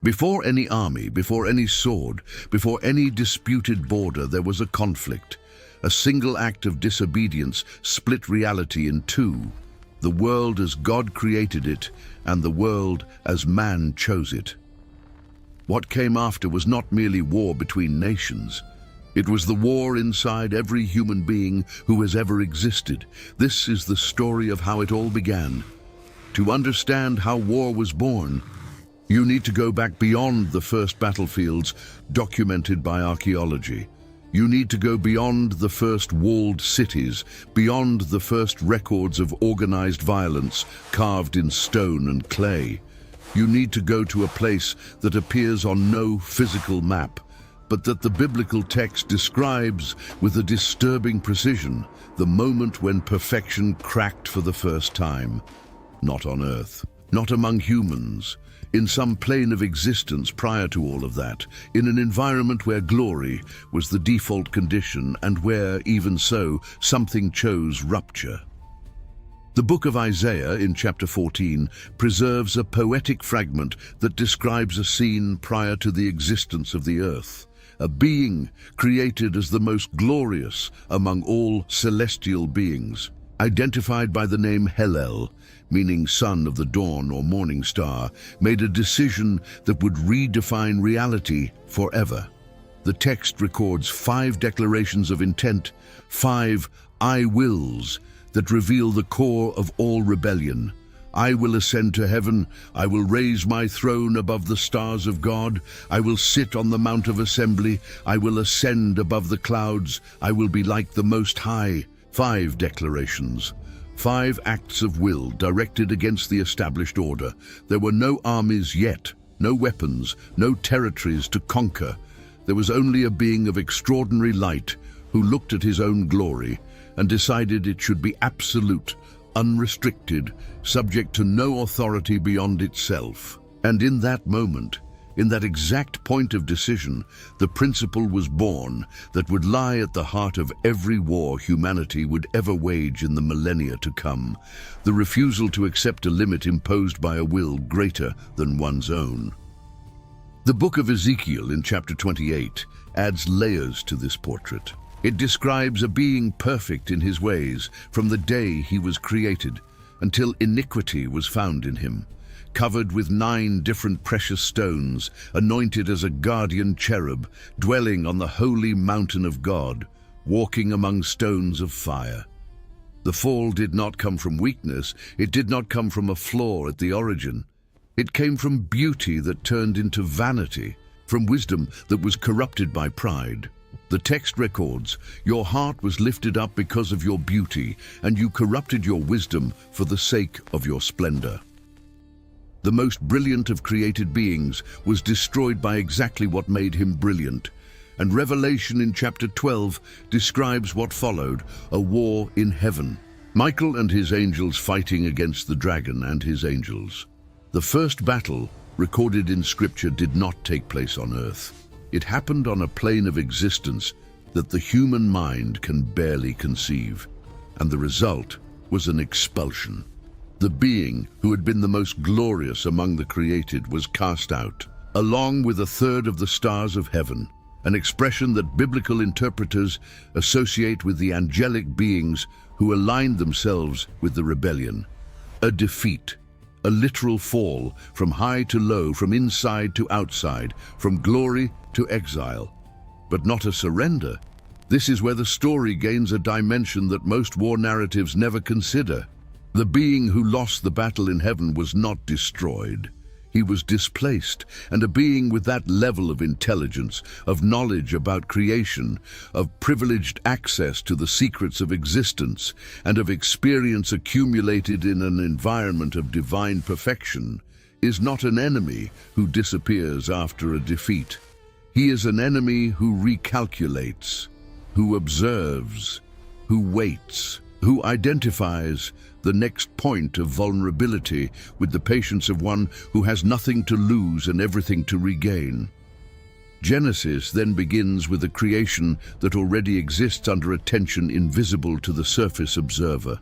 Before any army, before any sword, before any disputed border, there was a conflict. A single act of disobedience split reality in two. The world as God created it, and the world as man chose it. What came after was not merely war between nations. It was the war inside every human being who has ever existed. This is the story of how it all began. To understand how war was born, you need to go back beyond the first battlefields documented by archaeology. You need to go beyond the first walled cities, beyond the first records of organized violence carved in stone and clay. You need to go to a place that appears on no physical map, but that the biblical text describes with a disturbing precision, the moment when perfection cracked for the first time. Not on earth, not among humans, in some plane of existence prior to all of that, in an environment where glory was the default condition and where, even so, something chose rupture. The book of Isaiah, in chapter 14, preserves a poetic fragment that describes a scene prior to the existence of the earth. A being created as the most glorious among all celestial beings, identified by the name Hallel, meaning son of the dawn or morning star, made a decision that would redefine reality forever. The text records 5 declarations of intent, 5 I wills that reveal the core of all rebellion. I will ascend to heaven, I will raise my throne above the stars of God, I will sit on the mount of assembly, I will ascend above the clouds, I will be like the Most High. 5 declarations. 5 acts of will directed against the established order. There were no armies yet, no weapons, no territories to conquer. There was only a being of extraordinary light who looked at his own glory and decided it should be absolute, unrestricted, subject to no authority beyond itself. And in that moment, in that exact point of decision, the principle was born that would lie at the heart of every war humanity would ever wage in the millennia to come: the refusal to accept a limit imposed by a will greater than one's own. The book of Ezekiel in chapter 28 adds layers to this portrait. It describes a being perfect in his ways from the day he was created until iniquity was found in him, covered with 9 different precious stones, anointed as a guardian cherub, dwelling on the holy mountain of God, walking among stones of fire. The fall did not come from weakness, it did not come from a flaw at the origin. It came from beauty that turned into vanity, from wisdom that was corrupted by pride. The text records, your heart was lifted up because of your beauty, and you corrupted your wisdom for the sake of your splendor. The most brilliant of created beings was destroyed by exactly what made him brilliant. And Revelation in chapter 12 describes what followed, a war in heaven. Michael and his angels fighting against the dragon and his angels. The first battle recorded in Scripture did not take place on earth. It happened on a plane of existence that the human mind can barely conceive. And the result was an expulsion. The being who had been the most glorious among the created was cast out, along with 1/3 of the stars of heaven, an expression that biblical interpreters associate with the angelic beings who aligned themselves with the rebellion. A defeat, a literal fall from high to low, from inside to outside, from glory to exile. But not a surrender. This is where the story gains a dimension that most war narratives never consider. The being who lost the battle in heaven was not destroyed. He was displaced, and a being with that level of intelligence, of knowledge about creation, of privileged access to the secrets of existence, and of experience accumulated in an environment of divine perfection, is not an enemy who disappears after a defeat. He is an enemy who recalculates, who observes, who waits, who identifies the next point of vulnerability with the patience of one who has nothing to lose and everything to regain. Genesis then begins with a creation that already exists under a tension invisible to the surface observer.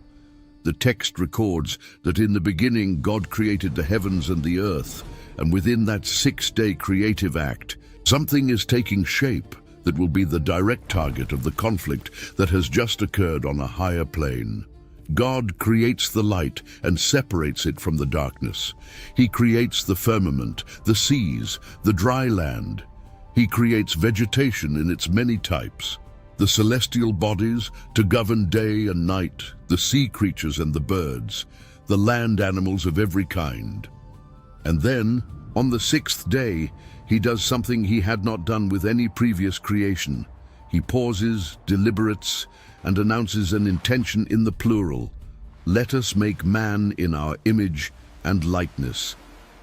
The text records that in the beginning God created the heavens and the earth, and within that 6-day creative act, something is taking shape that will be the direct target of the conflict that has just occurred on a higher plane. God creates the light and separates it from the darkness. He creates the firmament, the seas, the dry land. He creates vegetation in its many types, the celestial bodies to govern day and night, the sea creatures and the birds, the land animals of every kind. And then, on the 6th day, he does something he had not done with any previous creation. He pauses, deliberates, and announces an intention in the plural. Let us make man in our image and likeness.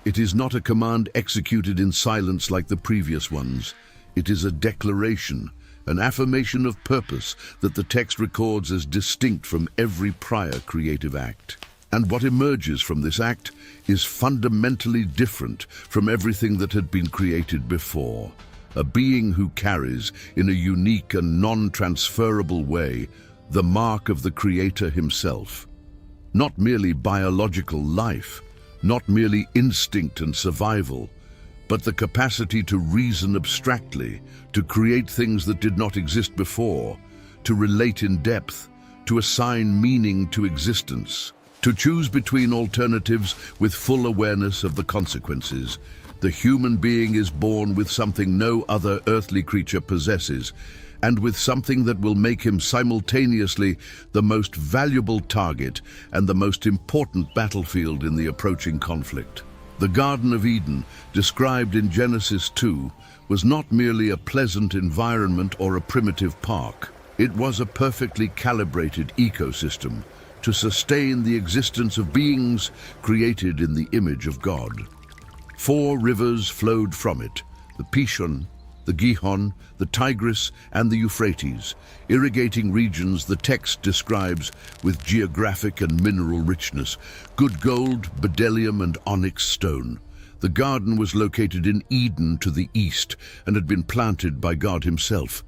It is not a command executed in silence like the previous ones. It is a declaration, an affirmation of purpose that the text records as distinct from every prior creative act. And what emerges from this act is fundamentally different from everything that had been created before. A being who carries, in a unique and non-transferable way, the mark of the Creator himself. Not merely biological life, not merely instinct and survival, but the capacity to reason abstractly, to create things that did not exist before, to relate in depth, to assign meaning to existence, to choose between alternatives with full awareness of the consequences. The human being is born with something no other earthly creature possesses, and with something that will make him simultaneously the most valuable target and the most important battlefield in the approaching conflict. The Garden of Eden, described in Genesis 2, was not merely a pleasant environment or a primitive park. It was a perfectly calibrated ecosystem to sustain the existence of beings created in the image of God. 4 rivers flowed from it, the Pishon, the Gihon, the Tigris, and the Euphrates, irrigating regions the text describes with geographic and mineral richness, good gold, bdellium, and onyx stone. The garden was located in Eden to the east and had been planted by God himself,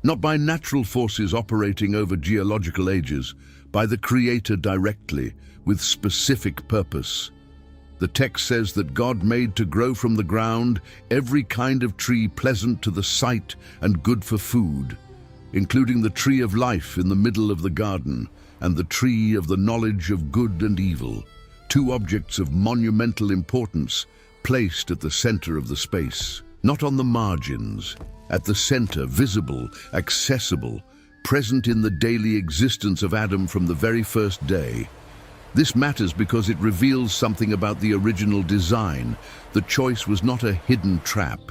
not by natural forces operating over geological ages, by the Creator directly, with specific purpose. The text says that God made to grow from the ground every kind of tree pleasant to the sight and good for food, including the tree of life in the middle of the garden and the tree of the knowledge of good and evil, 2 objects of monumental importance placed at the center of the space, not on the margins, at the center, visible, accessible, present in the daily existence of Adam from the very first day. This matters because it reveals something about the original design. The choice was not a hidden trap.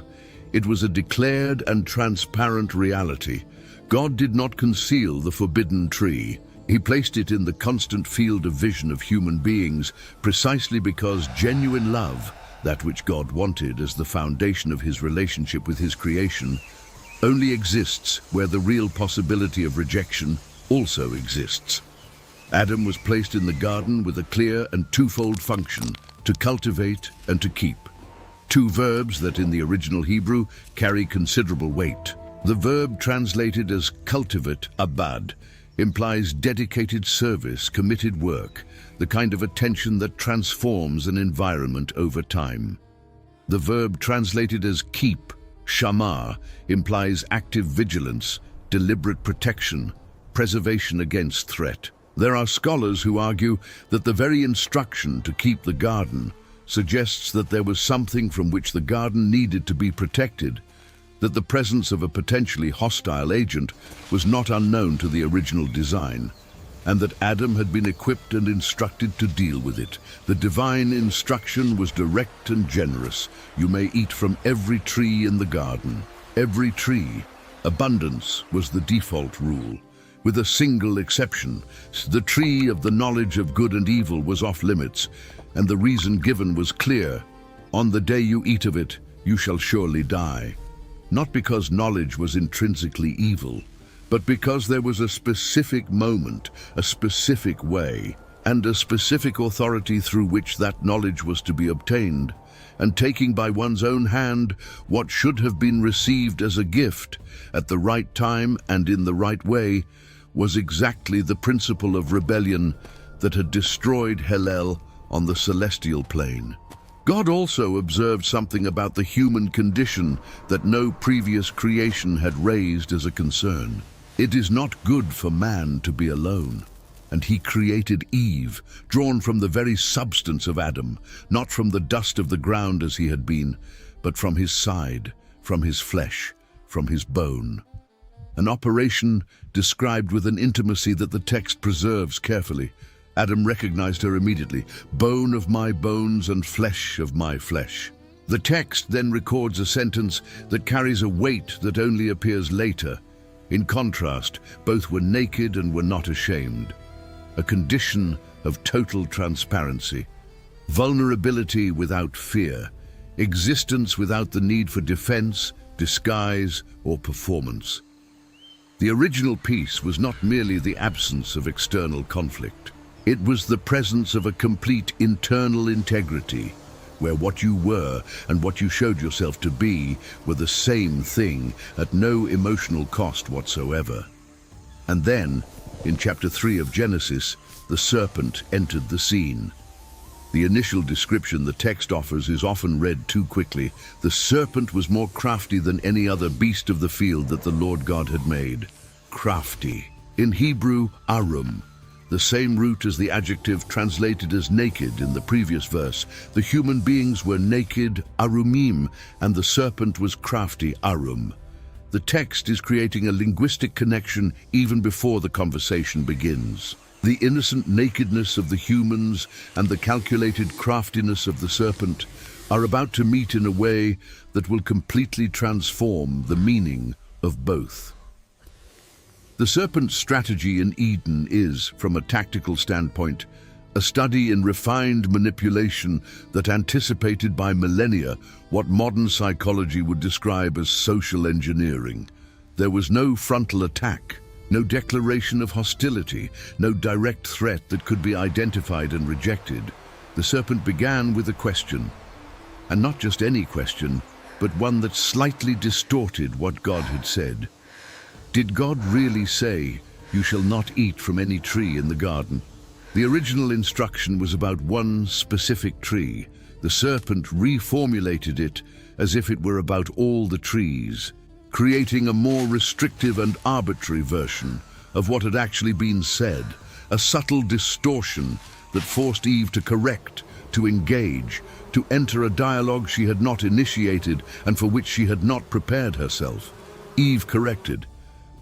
It was a declared and transparent reality. God did not conceal the forbidden tree. He placed it in the constant field of vision of human beings precisely because genuine love, that which God wanted as the foundation of his relationship with his creation, only exists where the real possibility of rejection also exists. Adam was placed in the garden with a clear and twofold function, to cultivate and to keep. 2 verbs that in the original Hebrew carry considerable weight. The verb translated as cultivate, abad, implies dedicated service, committed work, the kind of attention that transforms an environment over time. The verb translated as keep, shamar, implies active vigilance, deliberate protection, preservation against threat. There are scholars who argue that the very instruction to keep the garden suggests that there was something from which the garden needed to be protected, that the presence of a potentially hostile agent was not unknown to the original design, and that Adam had been equipped and instructed to deal with it. The divine instruction was direct and generous. You may eat from every tree in the garden. Every tree. Abundance was the default rule. With a single exception, the tree of the knowledge of good and evil was off limits, and the reason given was clear. On the day you eat of it, you shall surely die. Not because knowledge was intrinsically evil, but because there was a specific moment, a specific way, and a specific authority through which that knowledge was to be obtained, and taking by one's own hand what should have been received as a gift at the right time and in the right way was exactly the principle of rebellion that had destroyed Hellel on the celestial plane. God also observed something about the human condition that no previous creation had raised as a concern. It is not good for man to be alone. And he created Eve, drawn from the very substance of Adam, not from the dust of the ground as he had been, but from his side, from his flesh, from his bone. An operation described with an intimacy that the text preserves carefully. Adam recognized her immediately, bone of my bones and flesh of my flesh. The text then records a sentence that carries a weight that only appears later. In contrast, both were naked and were not ashamed. A condition of total transparency. Vulnerability without fear. Existence without the need for defense, disguise, or performance. The original peace was not merely the absence of external conflict. It was the presence of a complete internal integrity, where what you were and what you showed yourself to be were the same thing at no emotional cost whatsoever. And then, in chapter 3 of Genesis, the serpent entered the scene. The initial description the text offers is often read too quickly. The serpent was more crafty than any other beast of the field that the Lord God had made. Crafty. In Hebrew, arum, the same root as the adjective translated as naked in the previous verse. The human beings were naked, arumim, and the serpent was crafty, arum. The text is creating a linguistic connection even before the conversation begins. The innocent nakedness of the humans and the calculated craftiness of the serpent are about to meet in a way that will completely transform the meaning of both. The serpent's strategy in Eden is, from a tactical standpoint, a study in refined manipulation that anticipated by millennia what modern psychology would describe as social engineering. There was no frontal attack, no declaration of hostility, no direct threat that could be identified and rejected. The serpent began with a question, and not just any question, but one that slightly distorted what God had said. Did God really say, "You shall not eat from any tree in the garden"? The original instruction was about one specific tree. The serpent reformulated it as if it were about all the trees, creating a more restrictive and arbitrary version of what had actually been said, a subtle distortion that forced Eve to correct, to engage, to enter a dialogue she had not initiated and for which she had not prepared herself. Eve corrected,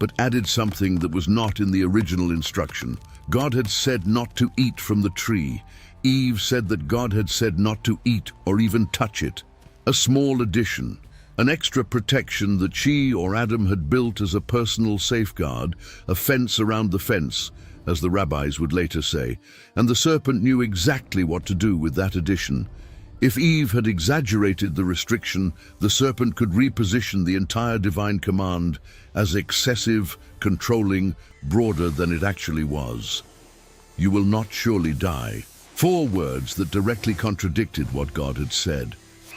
but added something that was not in the original instruction. God had said not to eat from the tree. Eve said that God had said not to eat or even touch it. A small addition, an extra protection that she or Adam had built as a personal safeguard, a fence around the fence, as the rabbis would later say, and the serpent knew exactly what to do with that addition. If Eve had exaggerated the restriction, the serpent could reposition the entire divine command as excessive, controlling, broader than it actually was. "You will not surely die." 4 words that directly contradicted what God had said.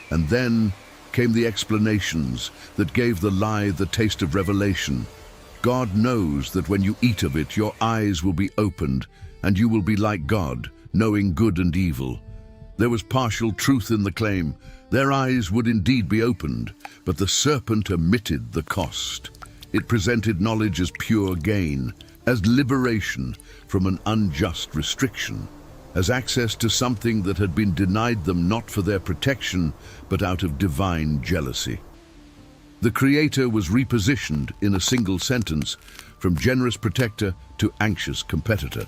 And then came the explanations that gave the lie the taste of revelation. God knows that when you eat of it, your eyes will be opened, and you will be like God, knowing good and evil. There was partial truth in the claim. Their eyes would indeed be opened, but the serpent omitted the cost. It presented knowledge as pure gain, as liberation from an unjust restriction, as access to something that had been denied them not for their protection, but out of divine jealousy. The Creator was repositioned in a single sentence, from generous protector to anxious competitor.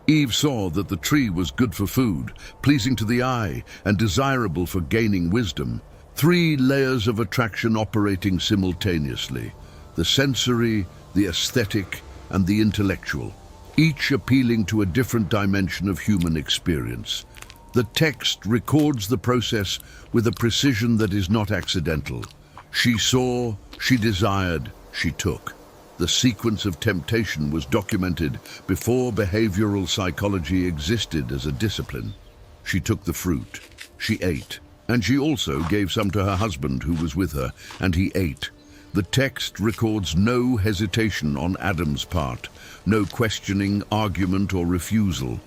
Eve saw that the tree was good for food, pleasing to the eye, and desirable for gaining wisdom. 3 layers of attraction operating simultaneously: the sensory, the aesthetic, and the intellectual, each appealing to a different dimension of human experience. The text records the process with a precision that is not accidental. She saw, she desired, she took. The sequence of temptation was documented before behavioral psychology existed as a discipline. She took the fruit, she ate, and she also gave some to her husband who was with her, and he ate. The text records no hesitation on Adam's part, no questioning, argument, or refusal.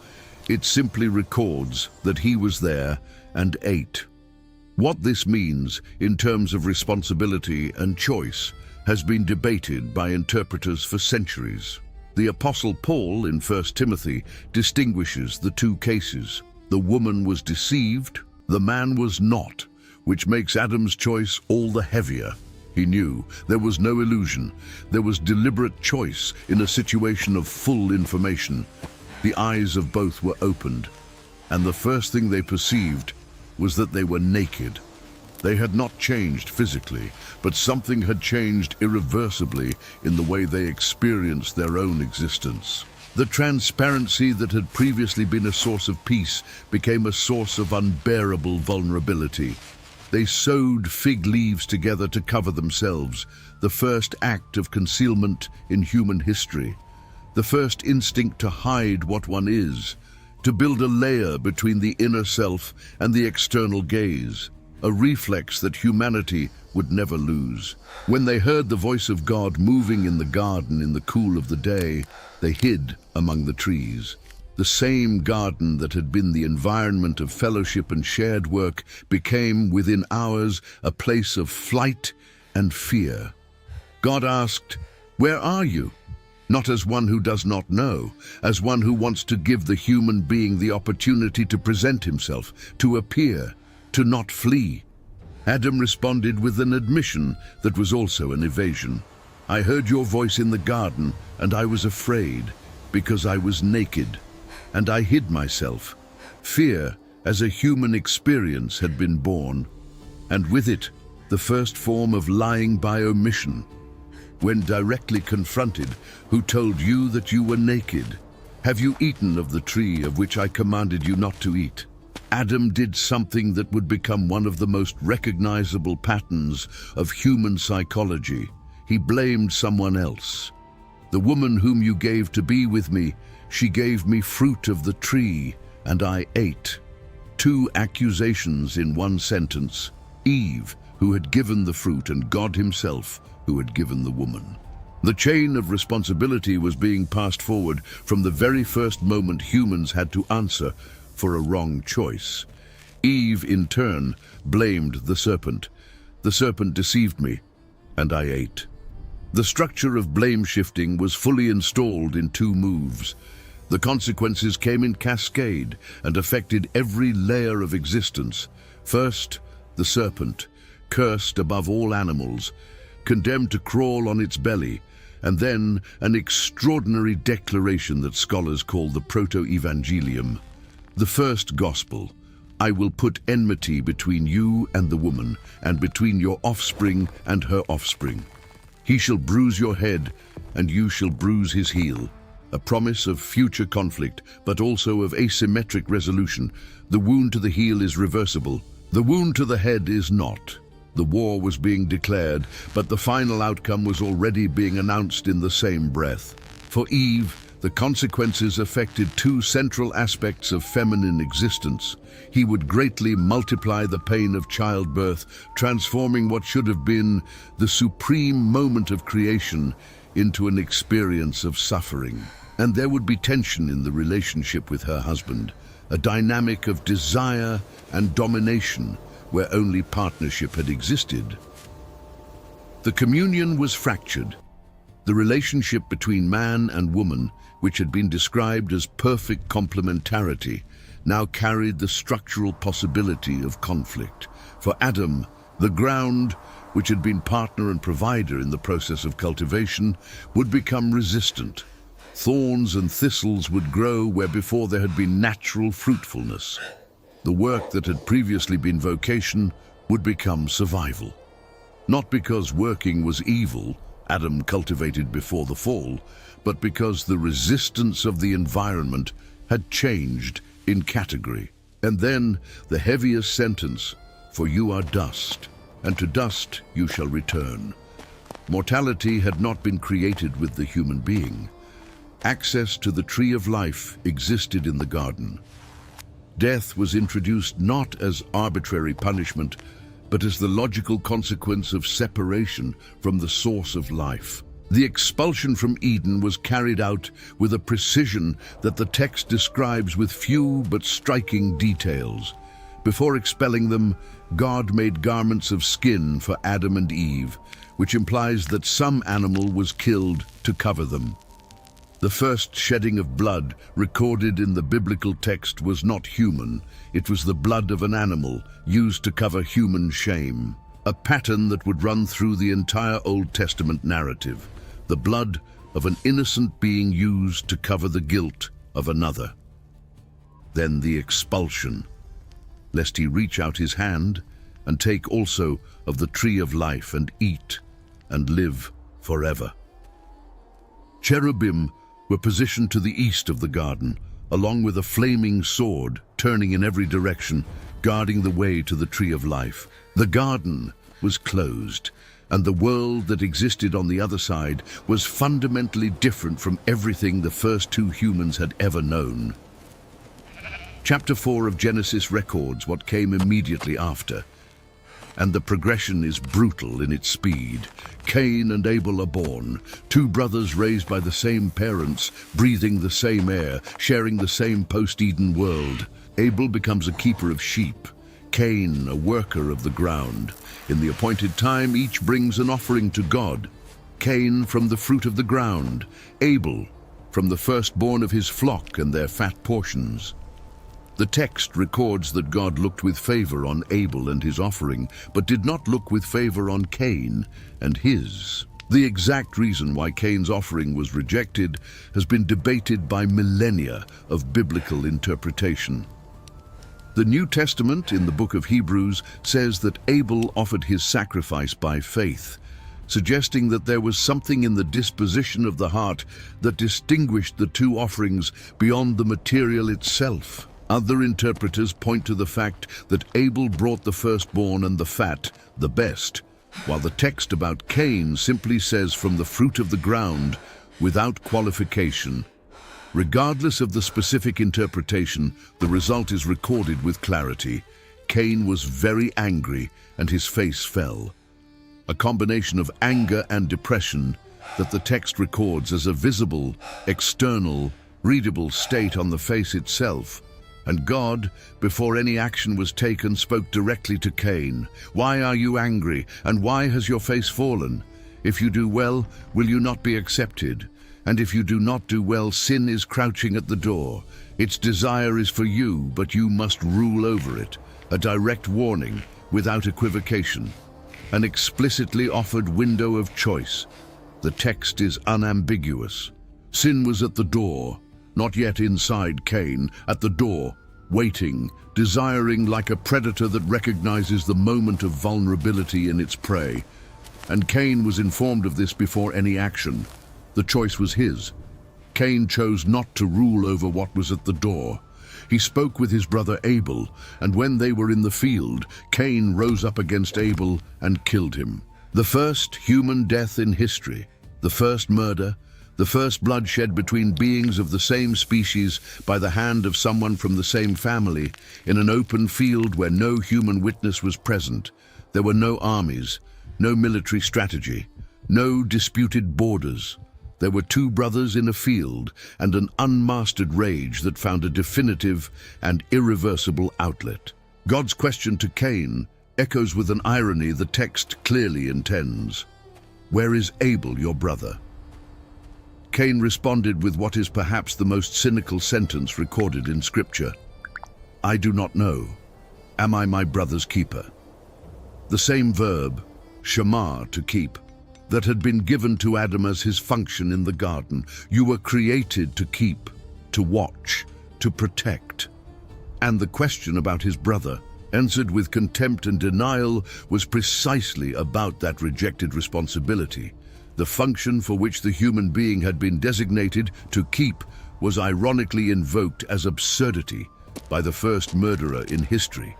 It simply records that he was there and ate. What this means in terms of responsibility and choice has been debated by interpreters for centuries. The Apostle Paul in 1 Timothy distinguishes the two cases. The woman was deceived, the man was not, which makes Adam's choice all the heavier. He knew there was no illusion. There was deliberate choice in a situation of full information. The eyes of both were opened, and the first thing they perceived was that they were naked. They had not changed physically, but something had changed irreversibly in the way they experienced their own existence. The transparency that had previously been a source of peace became a source of unbearable vulnerability. They sewed fig leaves together to cover themselves, the first act of concealment in human history. The first instinct to hide what one is, to build a layer between the inner self and the external gaze, a reflex that humanity would never lose. When they heard the voice of God moving in the garden in the cool of the day, they hid among the trees. The same garden that had been the environment of fellowship and shared work became, within hours, a place of flight and fear. God asked, "Where are you?" Not as one who does not know, as one who wants to give the human being the opportunity to present himself, to appear, to not flee. Adam responded with an admission that was also an evasion. "I heard your voice in the garden, and I was afraid, because I was naked, and I hid myself." Fear, as a human experience, had been born, and with it, the first form of lying by omission. When directly confronted, "Who told you that you were naked? Have you eaten of the tree of which I commanded you not to eat?" Adam did something that would become one of the most recognizable patterns of human psychology. He blamed someone else. "The woman whom you gave to be with me, she gave me fruit of the tree, and I ate." Two accusations in one sentence. Eve, who had given the fruit, and God himself, who had given the woman. The chain of responsibility was being passed forward from the very first moment humans had to answer for a wrong choice. Eve, in turn, blamed the serpent. "The serpent deceived me, and I ate." The structure of blame shifting was fully installed in two moves. The consequences came in cascade and affected every layer of existence. First, the serpent, cursed above all animals, condemned to crawl on its belly, and then an extraordinary declaration that scholars call the proto-evangelium. The first gospel: "I will put enmity between you and the woman, and between your offspring and her offspring. He shall bruise your head, and you shall bruise his heel." A promise of future conflict, but also of asymmetric resolution. The wound to the heel is reversible. The wound to the head is not. The war was being declared, but the final outcome was already being announced in the same breath. For Eve, the consequences affected two central aspects of feminine existence. He would greatly multiply the pain of childbirth, transforming what should have been the supreme moment of creation into an experience of suffering. And there would be tension in the relationship with her husband, a dynamic of desire and domination where only partnership had existed. The communion was fractured. The relationship between man and woman, which had been described as perfect complementarity, now carried the structural possibility of conflict. For Adam, the ground, which had been partner and provider in the process of cultivation, would become resistant. Thorns and thistles would grow where before there had been natural fruitfulness. The work that had previously been vocation would become survival. Not because working was evil, Adam cultivated before the fall, but because the resistance of the environment had changed in category. And then the heaviest sentence: "For you are dust, and to dust you shall return." Mortality had not been created with the human being. Access to the tree of life existed in the garden. Death was introduced not as arbitrary punishment, but as the logical consequence of separation from the source of life. The expulsion from Eden was carried out with a precision that the text describes with few but striking details. Before expelling them, God made garments of skin for Adam and Eve, which implies that some animal was killed to cover them. The first shedding of blood recorded in the biblical text was not human. It was the blood of an animal used to cover human shame, a pattern that would run through the entire Old Testament narrative. The blood of an innocent being used to cover the guilt of another. Then the expulsion, lest he reach out his hand and take also of the tree of life and eat and live forever. Cherubim were positioned to the east of the garden, along with a flaming sword turning in every direction, guarding the way to the tree of life. The garden was closed, and the world that existed on the other side was fundamentally different from everything the first two humans had ever known. Chapter 4 of Genesis records what came immediately after, and the progression is brutal in its speed. Cain and Abel are born, two brothers raised by the same parents, breathing the same air, sharing the same post-Eden world. Abel becomes a keeper of sheep, Cain a worker of the ground. In the appointed time, each brings an offering to God. Cain from the fruit of the ground, Abel from the firstborn of his flock and their fat portions. The text records that God looked with favor on Abel and his offering, but did not look with favor on Cain and his. The exact reason why Cain's offering was rejected has been debated by millennia of biblical interpretation. The New Testament in the book of Hebrews says that Abel offered his sacrifice by faith, suggesting that there was something in the disposition of the heart that distinguished the two offerings beyond the material itself. Other interpreters point to the fact that Abel brought the firstborn and the fat, the best, while the text about Cain simply says from the fruit of the ground, without qualification. Regardless of the specific interpretation, the result is recorded with clarity. Cain was very angry and his face fell. A combination of anger and depression that the text records as a visible, external, readable state on the face itself. And God, before any action was taken, spoke directly to Cain. "Why are you angry, and why has your face fallen? If you do well, will you not be accepted? And if you do not do well, sin is crouching at the door. Its desire is for you, but you must rule over it." A direct warning, without equivocation. An explicitly offered window of choice. The text is unambiguous. Sin was at the door, not yet inside Cain, at the door, waiting, desiring like a predator that recognizes the moment of vulnerability in its prey. And Cain was informed of this before any action. The choice was his. Cain chose not to rule over what was at the door. He spoke with his brother Abel, and when they were in the field, Cain rose up against Abel and killed him. The first human death in history, the first murder, the first bloodshed between beings of the same species by the hand of someone from the same family, in an open field where no human witness was present. There were no armies, no military strategy, no disputed borders. There were two brothers in a field and an unmastered rage that found a definitive and irreversible outlet. God's question to Cain echoes with an irony the text clearly intends. "Where is Abel, your brother?" Cain responded with what is perhaps the most cynical sentence recorded in Scripture. "I do not know. Am I my brother's keeper?" The same verb, shema, to keep, that had been given to Adam as his function in the garden. You were created to keep, to watch, to protect. And the question about his brother, answered with contempt and denial, was precisely about that rejected responsibility. The function for which the human being had been designated to keep was ironically invoked as absurdity by the first murderer in history.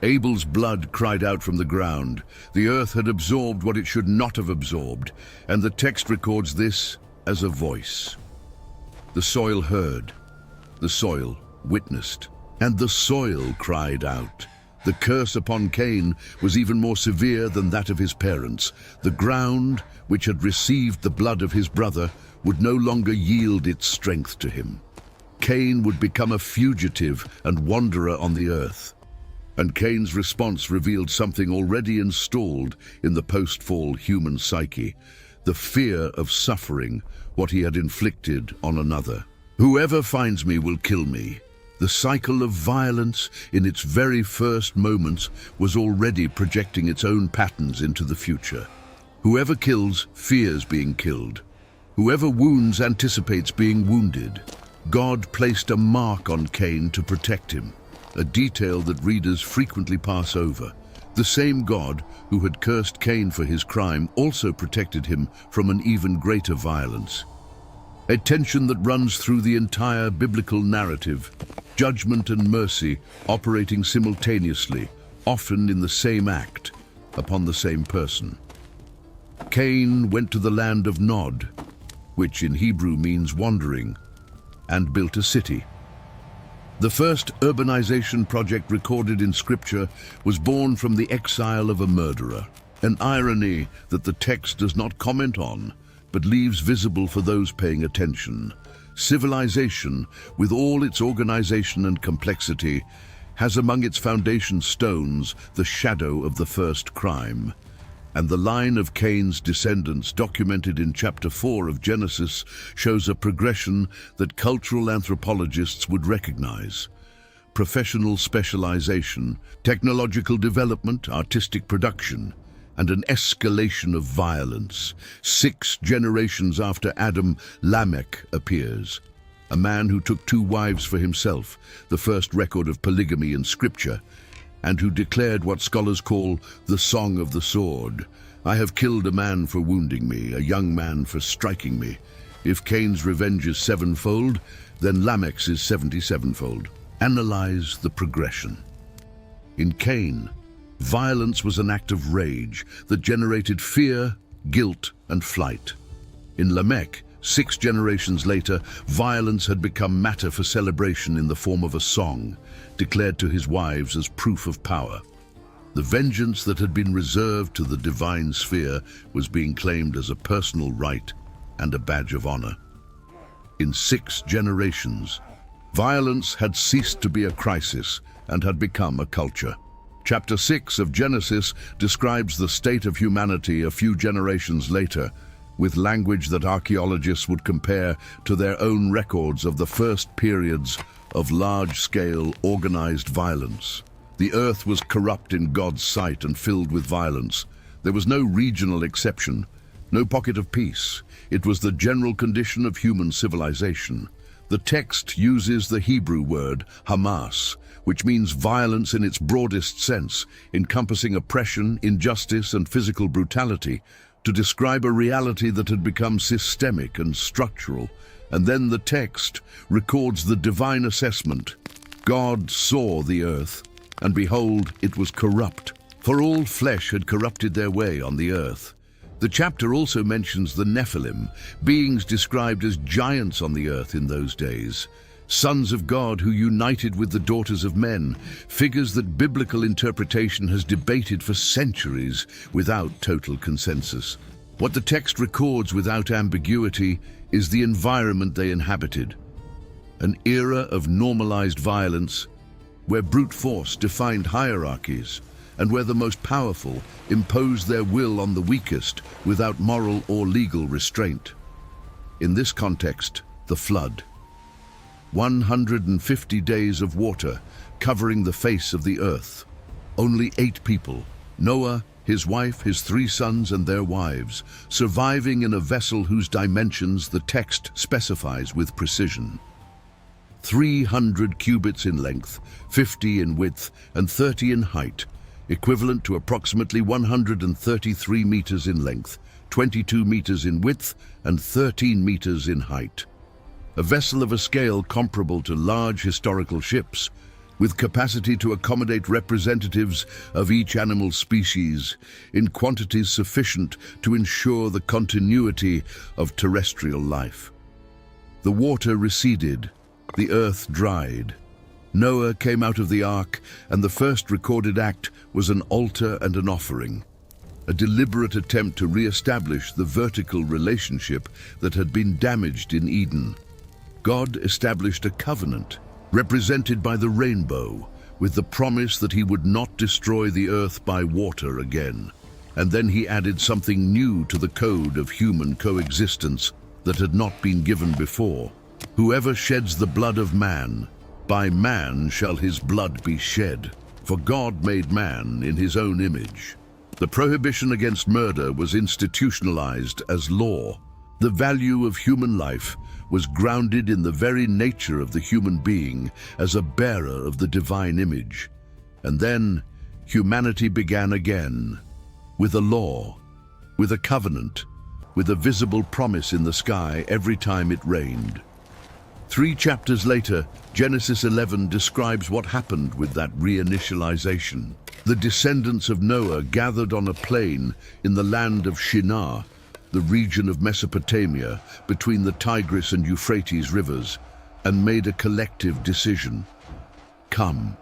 Abel's blood cried out from the ground. The earth had absorbed what it should not have absorbed, and the text records this as a voice. The soil heard, the soil witnessed, and the soil cried out. The curse upon Cain was even more severe than that of his parents. The ground, which had received the blood of his brother, would no longer yield its strength to him. Cain would become a fugitive and wanderer on the earth. And Cain's response revealed something already installed in the post-fall human psyche, the fear of suffering what he had inflicted on another. Whoever finds me will kill me. The cycle of violence in its very first moments was already projecting its own patterns into the future. Whoever kills fears being killed. Whoever wounds anticipates being wounded. God placed a mark on Cain to protect him, a detail that readers frequently pass over. The same God who had cursed Cain for his crime also protected him from an even greater violence. A tension that runs through the entire biblical narrative, judgment and mercy operating simultaneously, often in the same act, upon the same person. Cain went to the land of Nod, which in Hebrew means wandering, and built a city. The first urbanization project recorded in Scripture was born from the exile of a murderer, an irony that the text does not comment on, but leaves visible for those paying attention. Civilization, with all its organization and complexity, has among its foundation stones the shadow of the first crime. And the line of Cain's descendants, documented in chapter 4 of Genesis, shows a progression that cultural anthropologists would recognize. Professional specialization, technological development, artistic production, and an escalation of violence. 6 generations after Adam, Lamech appears, a man who took 2 wives for himself, the first record of polygamy in Scripture, and who declared what scholars call the Song of the Sword. I have killed a man for wounding me, a young man for striking me. If Cain's revenge is 7-fold, then Lamech's is 77-fold. Analyze the progression. In Cain, violence was an act of rage that generated fear, guilt, and flight. In Lamech, 6 generations later, violence had become matter for celebration in the form of a song, declared to his wives as proof of power. The vengeance that had been reserved to the divine sphere was being claimed as a personal right and a badge of honor. In 6 generations, violence had ceased to be a crisis and had become a culture. Chapter 6 of Genesis describes the state of humanity a few generations later, with language that archaeologists would compare to their own records of the first periods of large-scale organized violence. The earth was corrupt in God's sight and filled with violence. There was no regional exception, no pocket of peace. It was the general condition of human civilization. The text uses the Hebrew word Hamas, which means violence in its broadest sense, encompassing oppression, injustice, and physical brutality, to describe a reality that had become systemic and structural. And then the text records the divine assessment. God saw the earth, and behold, it was corrupt, for all flesh had corrupted their way on the earth. The chapter also mentions the Nephilim, beings described as giants on the earth in those days, sons of God who united with the daughters of men, figures that biblical interpretation has debated for centuries without total consensus. What the text records without ambiguity is the environment they inhabited, an era of normalized violence where brute force defined hierarchies and where the most powerful imposed their will on the weakest without moral or legal restraint. In this context, the flood. 150 days of water covering the face of the earth. Only 8 people, Noah, his wife, his 3 sons and their wives, surviving in a vessel whose dimensions the text specifies with precision. 300 cubits in length, 50 in width, and 30 in height, equivalent to approximately 133 meters in length, 22 meters in width, and 13 meters in height. A vessel of a scale comparable to large historical ships, with capacity to accommodate representatives of each animal species in quantities sufficient to ensure the continuity of terrestrial life. The water receded, the earth dried, Noah came out of the ark, and the first recorded act was an altar and an offering, a deliberate attempt to re-establish the vertical relationship that had been damaged in Eden. God established a covenant, represented by the rainbow, with the promise that he would not destroy the earth by water again. And then he added something new to the code of human coexistence that had not been given before. Whoever sheds the blood of man, by man shall his blood be shed. For God made man in his own image. The prohibition against murder was institutionalized as law. The value of human life was grounded in the very nature of the human being as a bearer of the divine image. And then humanity began again, with a law, with a covenant, with a visible promise in the sky every time it rained. 3 chapters later, Genesis 11 describes what happened with that reinitialization. The descendants of Noah gathered on a plain in the land of Shinar, the region of Mesopotamia between the Tigris and Euphrates rivers, and made a collective decision. Come,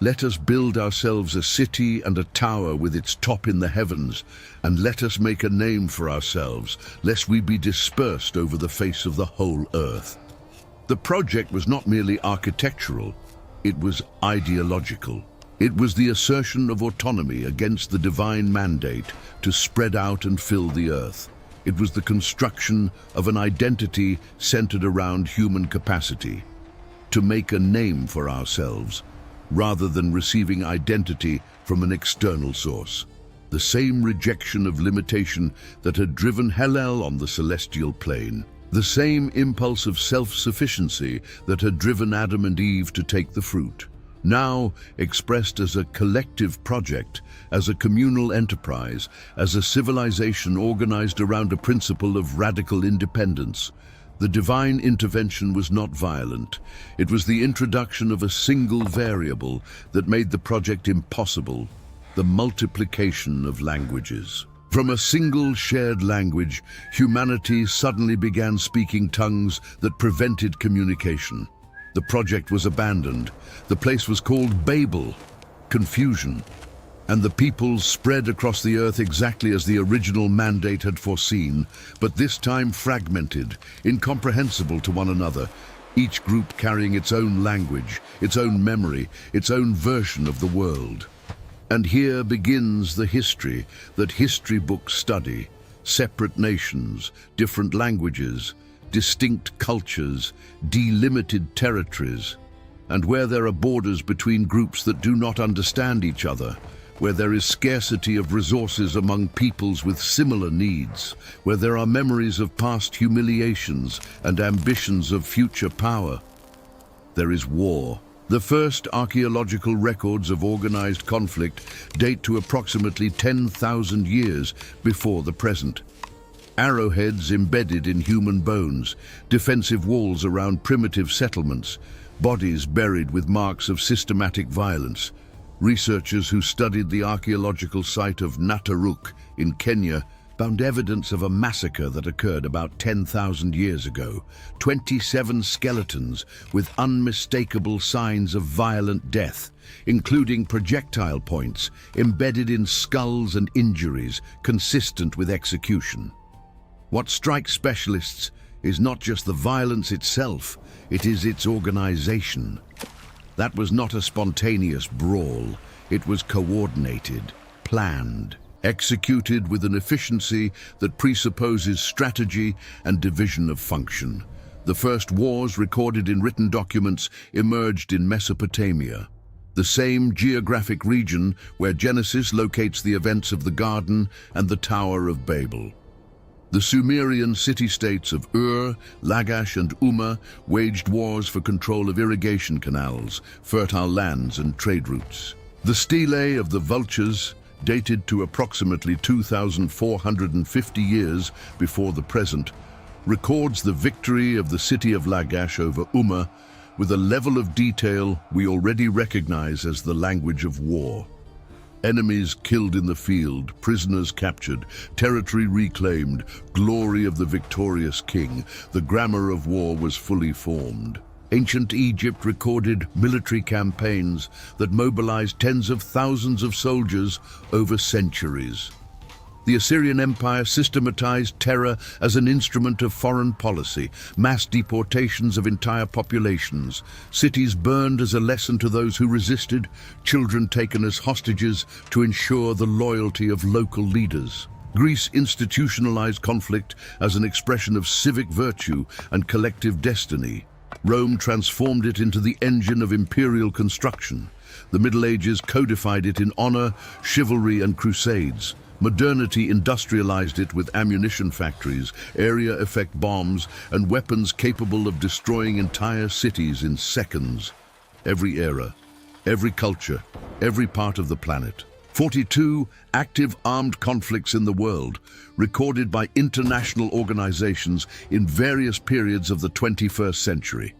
let us build ourselves a city and a tower with its top in the heavens, and let us make a name for ourselves, lest we be dispersed over the face of the whole earth. The project was not merely architectural, it was ideological. It was the assertion of autonomy against the divine mandate to spread out and fill the earth. It was the construction of an identity centered around human capacity, to make a name for ourselves, rather than receiving identity from an external source. The same rejection of limitation that had driven Hillel on the celestial plane. The same impulse of self-sufficiency that had driven Adam and Eve to take the fruit. Now expressed as a collective project, as a communal enterprise, as a civilization organized around a principle of radical independence. The divine intervention was not violent. It was the introduction of a single variable that made the project impossible: the multiplication of languages. From a single shared language, humanity suddenly began speaking tongues that prevented communication. The project was abandoned. The place was called Babel, confusion, and the peoples spread across the earth exactly as the original mandate had foreseen, but this time fragmented, incomprehensible to one another, each group carrying its own language, its own memory, its own version of the world. And here begins the history that history books study: separate nations, different languages, distinct cultures, delimited territories. And where there are borders between groups that do not understand each other, where there is scarcity of resources among peoples with similar needs, where there are memories of past humiliations and ambitions of future power, there is war. The first archaeological records of organized conflict date to approximately 10,000 years before the present. Arrowheads embedded in human bones, defensive walls around primitive settlements, bodies buried with marks of systematic violence. Researchers who studied the archaeological site of Nataruk in Kenya found evidence of a massacre that occurred about 10,000 years ago. 27 skeletons with unmistakable signs of violent death, including projectile points embedded in skulls and injuries consistent with execution. What strikes specialists is not just the violence itself, it is its organization. That was not a spontaneous brawl. It was coordinated, planned, executed with an efficiency that presupposes strategy and division of function. The first wars recorded in written documents emerged in Mesopotamia, the same geographic region where Genesis locates the events of the Garden and the Tower of Babel. The Sumerian city-states of Ur, Lagash, and Umma waged wars for control of irrigation canals, fertile lands, and trade routes. The stelae of the vultures, dated to approximately 2,450 years before the present, records the victory of the city of Lagash over Umma with a level of detail we already recognize as the language of war. Enemies killed in the field, prisoners captured, territory reclaimed, glory of the victorious king. The grammar of war was fully formed. Ancient Egypt recorded military campaigns that mobilized tens of thousands of soldiers over centuries. The Assyrian Empire systematized terror as an instrument of foreign policy, mass deportations of entire populations, cities burned as a lesson to those who resisted, children taken as hostages to ensure the loyalty of local leaders. Greece institutionalized conflict as an expression of civic virtue and collective destiny. Rome transformed it into the engine of imperial construction. The Middle Ages codified it in honor, chivalry, and crusades. Modernity industrialized it with ammunition factories, area effect bombs, and weapons capable of destroying entire cities in seconds. Every era, every culture, every part of the planet. 42 active armed conflicts in the world, recorded by international organizations in various periods of the 21st century.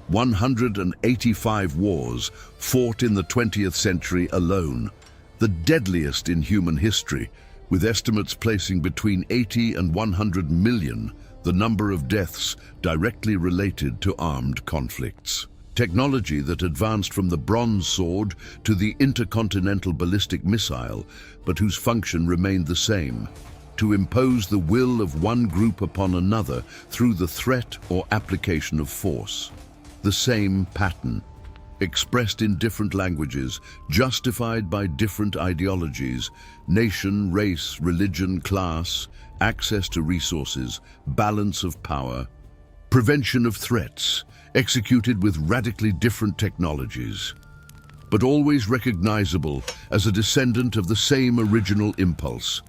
185 wars fought in the 20th century alone, the deadliest in human history, with estimates placing between 80 and 100 million the number of deaths directly related to armed conflicts. Technology that advanced from the bronze sword to the intercontinental ballistic missile, but whose function remained the same: to impose the will of one group upon another through the threat or application of force. The same pattern, expressed in different languages, justified by different ideologies: nation, race, religion, class, access to resources, balance of power. Prevention of threats, executed with radically different technologies, but always recognizable as a descendant of the same original impulse: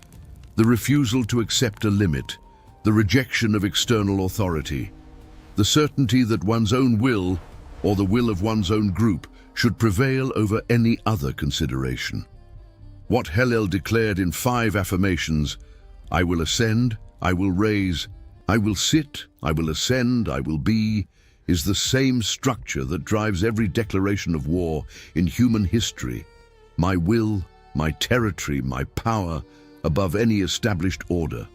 the refusal to accept a limit, the rejection of external authority, the certainty that one's own will, or the will of one's own group, should prevail over any other consideration. What Hillel declared in 5 affirmations: I will ascend, I will raise, I will sit, I will ascend, I will be, is the same structure that drives every declaration of war in human history. My will, my territory, my power, above any established order.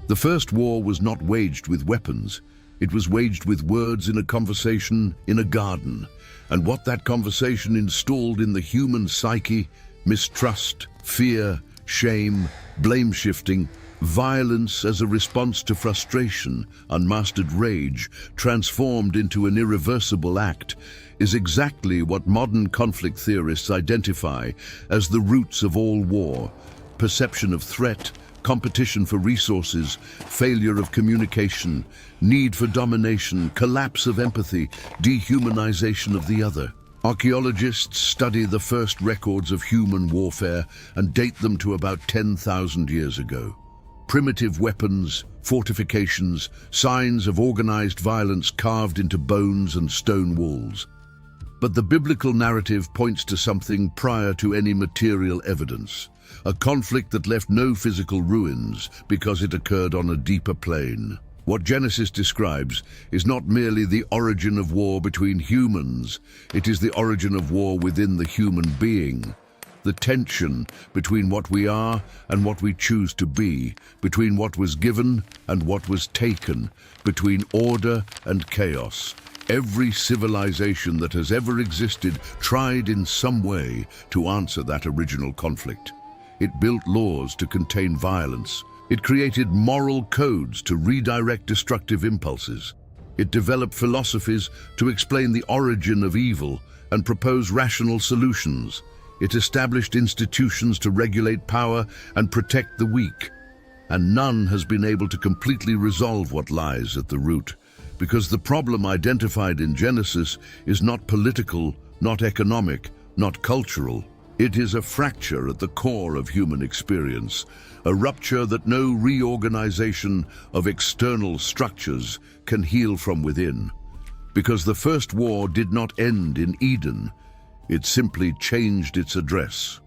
The first war was not waged with weapons. It was waged with words in a conversation in a garden. And what that conversation installed in the human psyche: mistrust, fear, shame, blame-shifting, violence as a response to frustration, unmastered rage, transformed into an irreversible act, is exactly what modern conflict theorists identify as the roots of all war: perception of threat, competition for resources, failure of communication, need for domination, collapse of empathy, dehumanization of the other. Archaeologists study the first records of human warfare and date them to about 10,000 years ago. Primitive weapons, fortifications, signs of organized violence carved into bones and stone walls. But the biblical narrative points to something prior to any material evidence: a conflict that left no physical ruins because it occurred on a deeper plane. What Genesis describes is not merely the origin of war between humans, it is the origin of war within the human being. The tension between what we are and what we choose to be, between what was given and what was taken, between order and chaos. Every civilization that has ever existed tried in some way to answer that original conflict. It built laws to contain violence. It created moral codes to redirect destructive impulses. It developed philosophies to explain the origin of evil and propose rational solutions. It established institutions to regulate power and protect the weak. And none has been able to completely resolve what lies at the root, because the problem identified in Genesis is not political, not economic, not cultural. It is a fracture at the core of human experience, a rupture that no reorganization of external structures can heal from within. Because the first war did not end in Eden, it simply changed its address.